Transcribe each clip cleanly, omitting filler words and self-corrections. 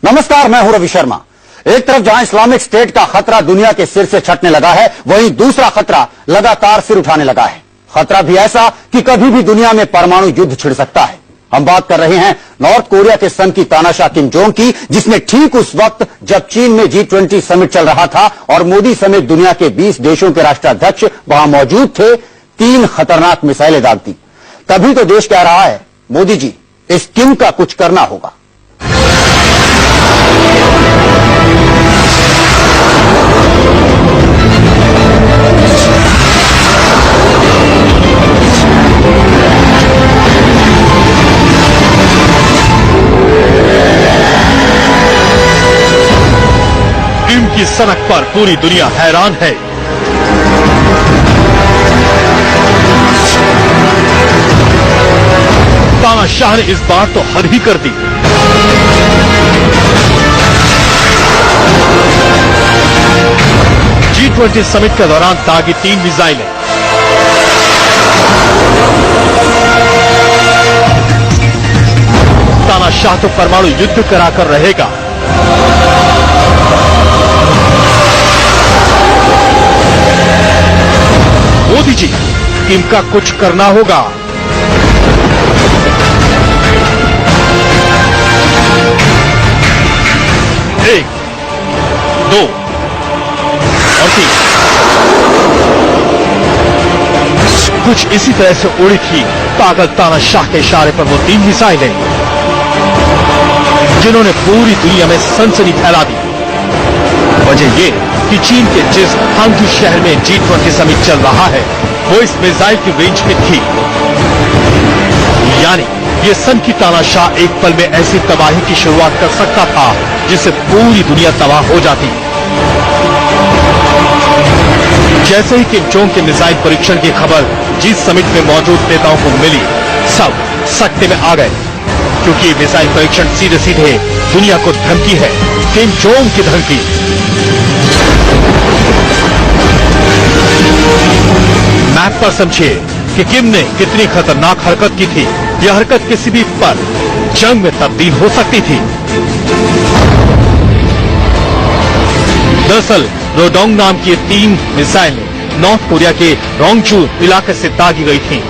नमस्कार, मैं हूं रवि शर्मा। एक तरफ जहां इस्लामिक स्टेट का खतरा दुनिया के सिर से छटने लगा है, वहीं दूसरा खतरा लगातार सिर उठाने लगा है। खतरा भी ऐसा कि कभी भी दुनिया में परमाणु युद्ध छिड़ सकता है। हम बात कर रहे हैं नॉर्थ कोरिया के सन की तानाशाह किम जोंग की, जिसने ठीक उस वक्त जब चीन में G20 समिट चल रहा था और मोदी समेत दुनिया के 20 देशों के राष्ट्राध्यक्ष वहां मौजूद थे, 3 खतरनाक मिसाइलें दाग दी। तभी तो देश कह रहा है, मोदी जी, इस किम का कुछ करना होगा। किम की सनक पर पूरी दुनिया हैरान है। तानाशाह ने इस बार तो हद ही कर दी। G20 समिट के दौरान दागी 3 मिसाइलें। तानाशाह तो परमाणु युद्ध कराकर रहेगा। मोदी जी, किम का कुछ करना होगा। एक, 2 और 3। कुछ इसी तरह से उड़ी थी पागल तानाशाह के इशारे पर वो 3 मिसाइलें, जिन्होंने पूरी दुनिया में सनसनी फैला दी। वजह ये कि चीन के जिस हांगझू शहर में G20 समिट चल रहा है, वो इस मिसाइल की रेंज में थी। यानी ये सन की तानाशाह एक पल में ऐसी तबाही की शुरुआत कर सकता था जिससे पूरी दुनिया तबाह हो जाती। जैसे ही किम जोंग के मिसाइल परीक्षण की खबर जिस समिट में मौजूद नेताओं को मिली, सब सकते में आ गए, क्योंकि मिसाइल परीक्षण सीधे सीधे दुनिया को धमकी है, किम जोंग की धमकी। मैप पर समझिए कि किम ने कितनी खतरनाक हरकत की थी। यह हरकत किसी भी पल जंग में तब्दील हो सकती थी। दरअसल रोडोंग नाम की 3 मिसाइलें नॉर्थ कोरिया के रोंगचू इलाके से दागी गई थीं।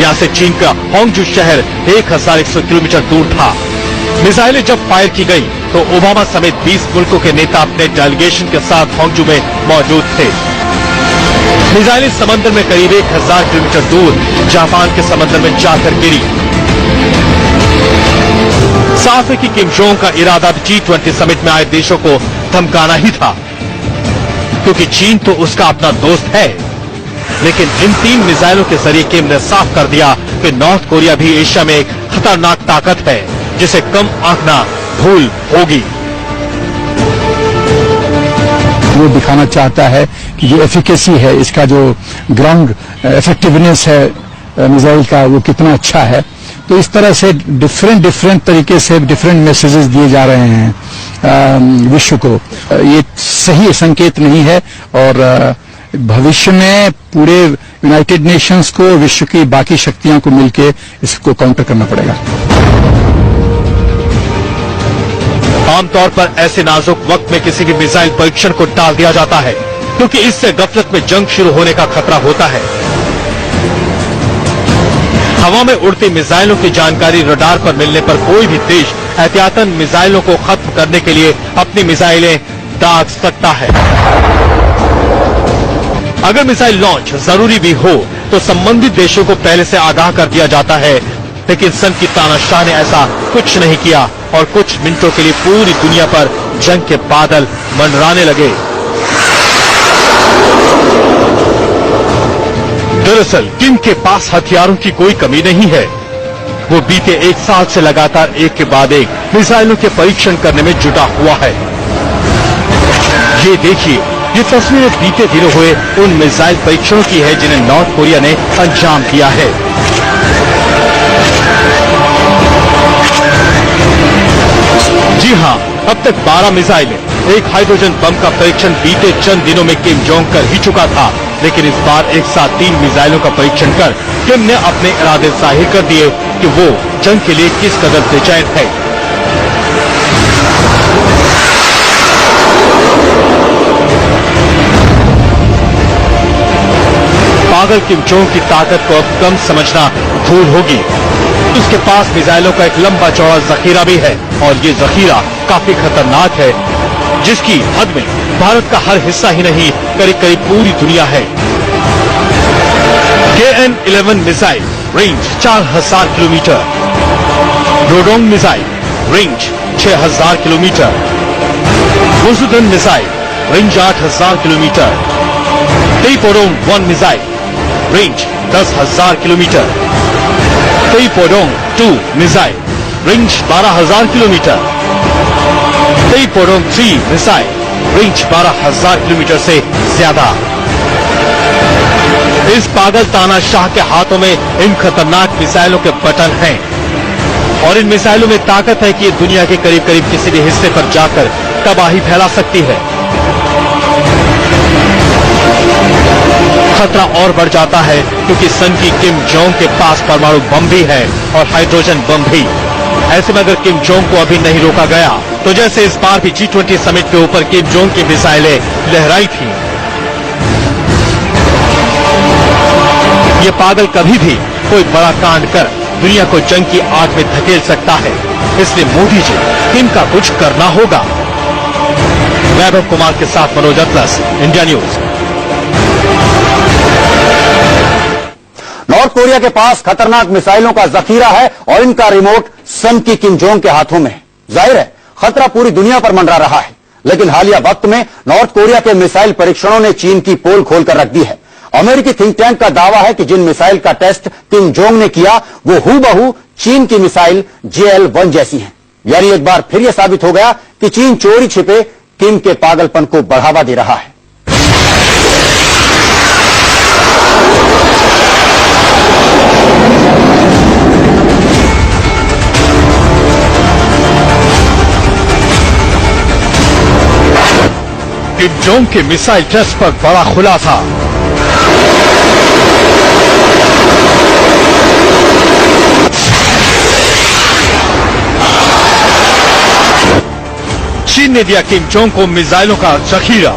यहां से चीन का हांगझू शहर 1100 किलोमीटर दूर था। मिसाइलें जब फायर की गई तो ओबामा समेत 20 मुल्कों के नेता अपने डेलीगेशन के साथ हांगझू में मौजूद थे। मिसाइलें समंदर में करीब 1000 किलोमीटर दूर जापान के समंदर में जाकर गिरी। साफ है कि किम जोंग का इरादा G20 समिट में आए देशों को धमकाना ही था, क्योंकि चीन तो उसका अपना दोस्त है। लेकिन इन 3 मिसाइलों के जरिए किम ने साफ कर दिया कि नॉर्थ कोरिया भी एशिया में एक खतरनाक ताकत है, जिसे कम आंकना भूल होगी। वो दिखाना चाहता है कि जो एफिकेसी है, इसका जो ग्राउंड इफेक्टिवनेस है मिसाइल का, वो कितना अच्छा है। तो इस तरह से डिफरेंट तरीके से डिफरेंट मैसेजेस दिए जा रहे हैं विश्व को। ये सही संकेत नहीं है और भविष्य में पूरे यूनाइटेड नेशंस को, विश्व की बाकी शक्तियों को मिलकर इसको काउंटर करना पड़ेगा। आमतौर पर ऐसे नाजुक वक्त में किसी भी मिसाइल परीक्षण को टाल दिया जाता है, क्योंकि इससे गफलत में जंग शुरू होने का खतरा होता है। हवा में उड़ती मिसाइलों की जानकारी रडार पर मिलने पर कोई भी देश एहतियातन मिसाइलों को खत्म करने के लिए अपनी मिसाइलें दाग सकता है। अगर मिसाइल लॉन्च जरूरी भी हो तो संबंधित देशों को पहले से आगाह कर दिया जाता है, लेकिन सन की तानाशाह ने ऐसा कुछ नहीं किया और कुछ मिनटों के लिए पूरी दुनिया पर जंग के बादल मंडराने लगे। दरअसल किम के पास हथियारों की कोई कमी नहीं है। वो बीते 1 साल से लगातार एक के बाद एक मिसाइलों के परीक्षण करने में जुटा हुआ है। ये देखिए, ये तस्वीरें बीते दिनों हुए उन मिसाइल परीक्षणों की है जिन्हें नॉर्थ कोरिया ने अंजाम दिया है। जी हां, अब तक 12 मिसाइलें, एक हाइड्रोजन बम का परीक्षण बीते चंद दिनों में किम जोंग कर ही चुका था। लेकिन इस बार एक साथ 3 मिसाइलों का परीक्षण कर किम ने अपने इरादे जाहिर कर दिए कि वो जंग के लिए किस कदर बेचैन है। पागल किम जोंग की ताकत को अब कम समझना भूल होगी। उसके पास मिसाइलों का एक लंबा चौड़ा जखीरा भी है और ये जखीरा काफी खतरनाक है, जिसकी हद में भारत का हर हिस्सा ही नहीं करीब करीब पूरी दुनिया है। KN-11 missile range 4000 kilometre, Rodong missile range 6000 kilometre, वसुधन missile range 8000 kilometre, Taepodong 1 missile range 10,000 kilometre, Taepodong 2 missile range 12,000 kilometre, Taepodong 3 missile range 12,000 kilometre से ज्यादा। इस पागल तानाशाह के हाथों में इन खतरनाक मिसाइलों के बटन हैं और इन मिसाइलों में ताकत है कि ये दुनिया के करीब करीब किसी भी हिस्से पर जाकर तबाही फैला सकती है। खतरा और बढ़ जाता है क्योंकि सन की किम जोंग के पास परमाणु बम भी है और हाइड्रोजन बम भी। ऐसे में अगर किम जोंग को अभी नहीं रोका गया तो जैसे इस बार भी G20 समिट के ऊपर किम जोंग की मिसाइलें लहराई थी, ये पागल कभी भी कोई बड़ा कांड कर दुनिया को जंग की आग में धकेल सकता है। इसलिए मोदी जी किम का कुछ करना होगा। वैभव कुमार के साथ Manoj Atlas, India News. North Korea के पास खतरनाक मिसाइलों का जखीरा है और इनका रिमोट सन की किम जोंग के हाथों में है। जाहिर है खतरा पूरी दुनिया पर मंडरा रहा है, लेकिन हालिया वक्त में नॉर्थ कोरिया के मिसाइल परीक्षणों ने चीन की पोल खोलकर रख दी है। अमेरिकी थिंक टैंक का दावा है कि जिन मिसाइल का टेस्ट किम जोंग ने किया वो हूबहू चीन की मिसाइल JL-1 जैसी है। यानी एक बार फिर यह साबित हो गया कि चीन चोरी छिपे किम के पागलपन को बढ़ावा दे रहा है। किम जोंग के मिसाइल टेस्ट पर बड़ा खुलासा। चीन ने दिया किम जोंग को मिसाइलों का जखीरा।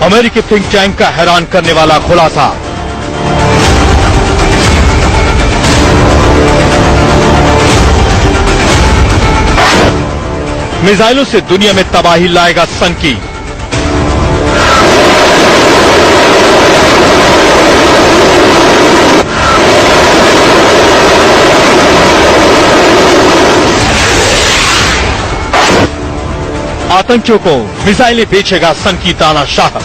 अमेरिकी थिंक टैंक का हैरान करने वाला खुलासा। मिसाइलों से दुनिया में तबाही लाएगा सन की। आतंकियों को मिसाइलें बेचेगा सन की तानाशाह।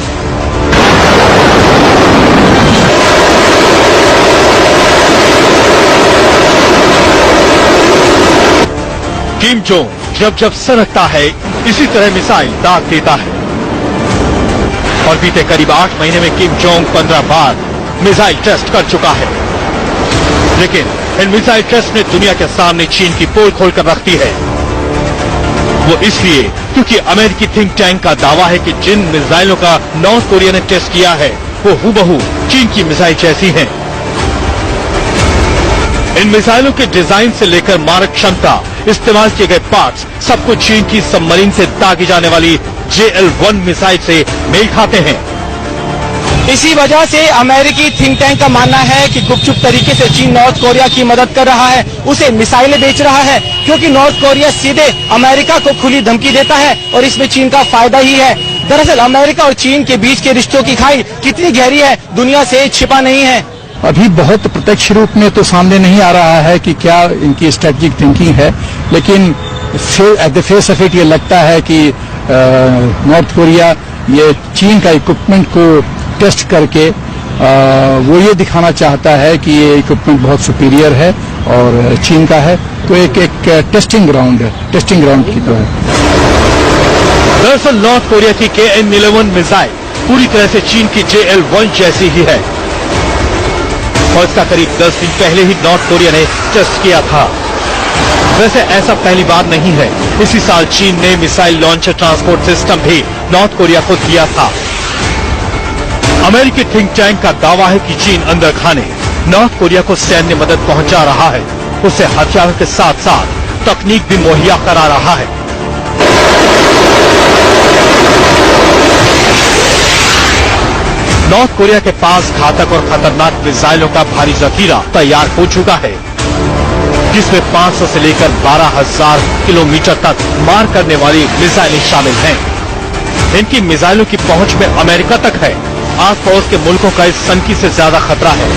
किम जोंग जब जब सरकता है इसी तरह मिसाइल दाग देता है और बीते करीब 8 महीने में किम जोंग 15 बार मिसाइल टेस्ट कर चुका है। लेकिन इन मिसाइल टेस्ट ने दुनिया के सामने चीन की पोल खोलकर रख दी है। वो इसलिए क्योंकि अमेरिकी थिंक टैंक का दावा है कि जिन मिसाइलों का नॉर्थ कोरिया ने टेस्ट किया है वो हूबहू चीन की मिसाइल जैसी हैं। इन मिसाइलों के डिजाइन से लेकर मारक क्षमता, इस्तेमाल किए गए पार्ट्स सब कुछ चीन की सबमरीन से दागी जाने वाली JL-1 मिसाइल से मेल खाते हैं। इसी वजह से अमेरिकी थिंक टैंक का मानना है कि गुपचुप तरीके से चीन नॉर्थ कोरिया की मदद कर रहा है, उसे मिसाइलें बेच रहा है, क्योंकि नॉर्थ कोरिया सीधे अमेरिका को खुली धमकी देता है और इसमें चीन का फायदा ही है। दरअसल अमेरिका और चीन के बीच के रिश्तों की खाई कितनी गहरी है दुनिया से छिपा नहीं है। अभी बहुत प्रत्यक्ष रूप में तो सामने नहीं आ रहा है कि क्या इनकी स्ट्रेटेजिक थिंकिंग है, लेकिन at the face of it ये लगता है कि नॉर्थ कोरिया ये चीन का इक्विपमेंट को टेस्ट करके वो ये दिखाना चाहता है कि ये इक्विपमेंट बहुत सुपीरियर है और चीन का है, तो एक टेस्टिंग ग्राउंड की तरह। दरअसल नॉर्थ कोरिया की KN-11 मिसाइल पूरी तरह से चीन की JL-1 जैसी ही है और इसका करीब 10 दिन पहले ही नॉर्थ कोरिया ने टेस्ट किया था। वैसे ऐसा पहली बार नहीं है, इसी साल चीन ने मिसाइल लॉन्चर ट्रांसपोर्ट सिस्टम भी नॉर्थ कोरिया को दिया था। अमेरिकी थिंक टैंक का दावा है कि चीन अंदर खाने नॉर्थ कोरिया को सैन्य मदद पहुंचा रहा है, उसे हथियारों के साथ साथ तकनीक भी मुहैया करा रहा है। नॉर्थ कोरिया के पास घातक और खतरनाक मिसाइलों का भारी जखीरा तैयार हो चुका है, जिसमें 500 से लेकर 12,000 किलोमीटर तक मार करने वाली मिसाइलें शामिल हैं। इनकी मिसाइलों की पहुंच में अमेरिका तक है। आस पड़ोस के मुल्कों का इस सनकी से ज्यादा खतरा है,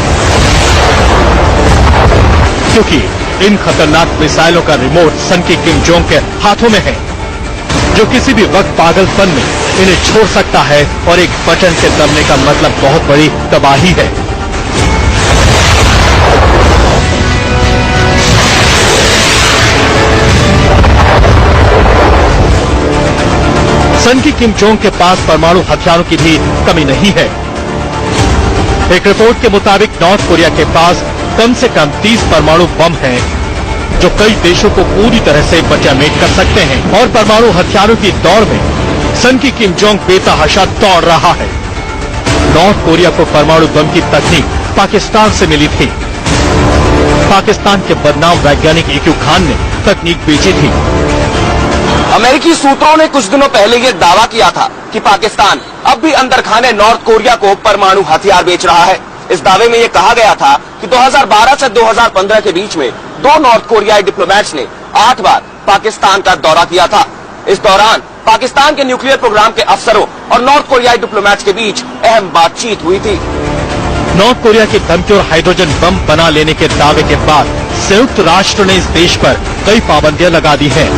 क्योंकि इन खतरनाक मिसाइलों का रिमोट सनकी किम जोंग के हाथों में है, जो किसी भी वक्त पागलपन में इन्हें छोड़ सकता है और एक बटन के दबने का मतलब बहुत बड़ी तबाही है। सनकी किम जोंग के पास परमाणु हथियारों की भी कमी नहीं है। एक रिपोर्ट के मुताबिक नॉर्थ कोरिया के पास कम से कम 30 परमाणु बम हैं, जो कई देशों को पूरी तरह से बचामेट कर सकते हैं। और परमाणु हथियारों की दौड़ में सनकी किम जोंग बेतहाशा दौड़ रहा है। नॉर्थ कोरिया को परमाणु बम की तकनीक पाकिस्तान से मिली थी। पाकिस्तान के बदनाम वैज्ञानिक EQ खान ने तकनीक बेची थी। अमेरिकी सूत्रों ने कुछ दिनों पहले ये दावा किया था कि पाकिस्तान अब भी अंदर खाने नॉर्थ कोरिया को परमाणु हथियार बेच रहा है। इस दावे में ये कहा गया था कि 2012 से 2015 के बीच में 2 नॉर्थ कोरियाई डिप्लोमेट्स ने 8 बार पाकिस्तान का दौरा किया था। इस दौरान पाकिस्तान के न्यूक्लियर प्रोग्राम के अफसरों और नॉर्थ कोरियाई डिप्लोमेट्स के बीच अहम बातचीत हुई थी। नॉर्थ कोरिया की धमकी और हाइड्रोजन बम बना लेने के दावे के बाद संयुक्त राष्ट्र ने इस देश पर कई पाबंदियां लगा दी हैं।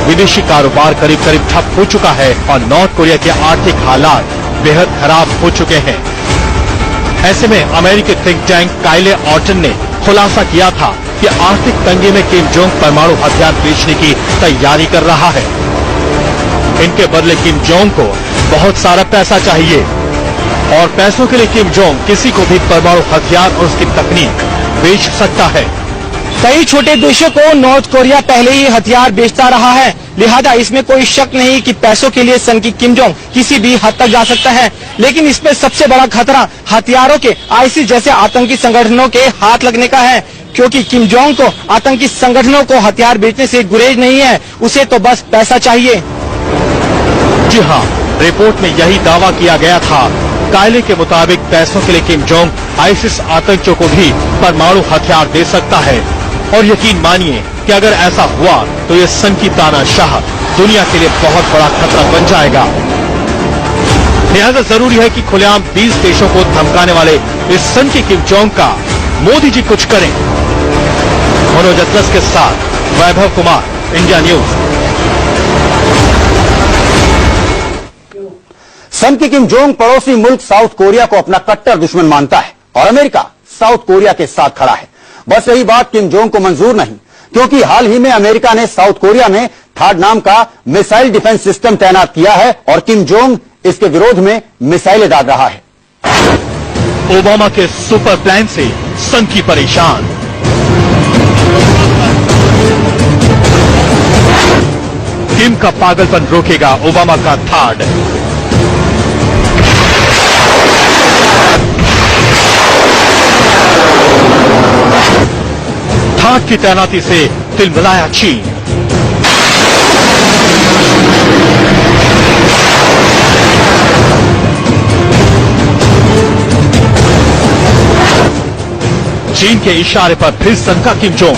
विदेशी कारोबार करीब करीब ठप हो चुका है और नॉर्थ कोरिया के आर्थिक हालात बेहद खराब हो चुके हैं। ऐसे में अमेरिकी थिंक टैंक काइले ऑर्टन ने खुलासा किया था कि आर्थिक तंगी में किम जोंग परमाणु हथियार बेचने की तैयारी कर रहा है। इनके बदले किम जोंग को बहुत सारा पैसा चाहिए और पैसों के लिए किम जोंग किसी को भी परमाणु हथियार और उसकी तकनीक बेच सकता है। कई छोटे देशों को नॉर्थ कोरिया पहले ही हथियार बेचता रहा है, लिहाजा इसमें कोई शक नहीं कि पैसों के लिए सनकी किम जोंग किसी भी हद तक जा सकता है। लेकिन इसमें सबसे बड़ा खतरा हथियारों के ISIS जैसे आतंकी संगठनों के हाथ लगने का है, क्योंकि किम जोंग को आतंकी संगठनों को हथियार बेचने से गुरेज नहीं है, उसे तो बस पैसा चाहिए। जी हाँ, रिपोर्ट में यही दावा किया गया था। कायले के मुताबिक पैसों के लिए किम जोंग ISIS आतंकियों को भी परमाणु हथियार दे सकता है। और यकीन मानिए कि अगर ऐसा हुआ तो ये सनकी तानाशाह दुनिया के लिए बहुत बड़ा खतरा बन जाएगा। लिहाजा जरूरी है कि खुलेआम 20 देशों को धमकाने वाले इस सनकी किम जोंग का मोदी जी कुछ करें। मनोज अतलस के साथ वैभव कुमार, इंडिया न्यूज। सनकी किम जोंग पड़ोसी मुल्क साउथ कोरिया को अपना कट्टर दुश्मन मानता है और अमेरिका साउथ कोरिया के साथ खड़ा है। बस यही बात किम जोंग को मंजूर नहीं, क्योंकि हाल ही में अमेरिका ने साउथ कोरिया में थाड नाम का मिसाइल डिफेंस सिस्टम तैनात किया है और किम जोंग इसके विरोध में मिसाइलें दाग रहा है। ओबामा के सुपर प्लान से सनकी परेशान। किम का पागलपन रोकेगा ओबामा का थाड। थाड की तैनाती से तिलमिलाया चीन। चीन के इशारे पर फिर सनका किम जोंग।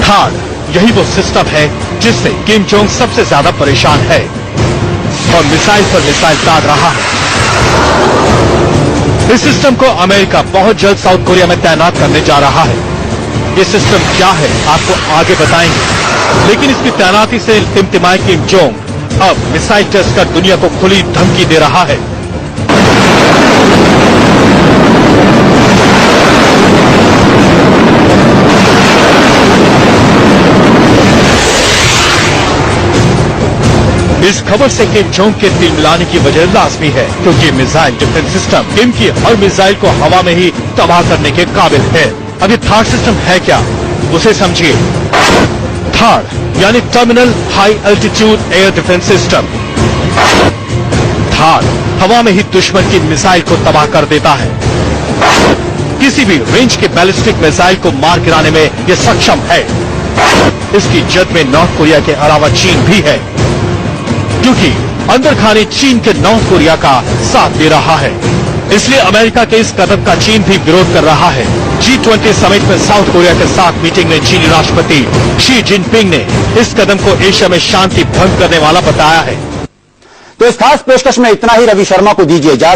थाड यही वो सिस्टम है जिससे किम जोंग सबसे ज्यादा परेशान है और मिसाइल पर मिसाइल दाग रहा है। इस सिस्टम को अमेरिका बहुत जल्द साउथ कोरिया में तैनात करने जा रहा है। ये सिस्टम क्या है आपको आगे बताएंगे, लेकिन इसकी तैनाती से टिमटिमाए किम जोंग अब मिसाइल टेस्ट कर दुनिया को खुली धमकी दे रहा है। इस खबर से किम जोंग के दिल मिलाने की वजह लाजमी है, क्योंकि मिसाइल डिफेंस सिस्टम किम की हर मिसाइल को हवा में ही तबाह करने के काबिल है। अब ये थाड सिस्टम है क्या, उसे समझिए। थाड़ यानी terminal high altitude air defence system. थाड़ हवा में ही दुश्मन की मिसाइल को तबाह कर देता है। किसी भी रेंज के बैलिस्टिक मिसाइल को मार गिराने में यह सक्षम है। इसकी जद में नॉर्थ कोरिया के अलावा चीन भी है, क्योंकि अंदर खाने चीन के नॉर्थ कोरिया का साथ दे रहा है। इसलिए अमेरिका के इस कदम का चीन भी विरोध कर रहा है। G20 समिट में साउथ कोरिया के साथ मीटिंग में चीनी राष्ट्रपति शी जिनपिंग ने इस कदम को एशिया में शांति भंग करने वाला बताया है। तो इस खास पेशकश में इतना ही। रवि शर्मा को दीजिए इजाजत।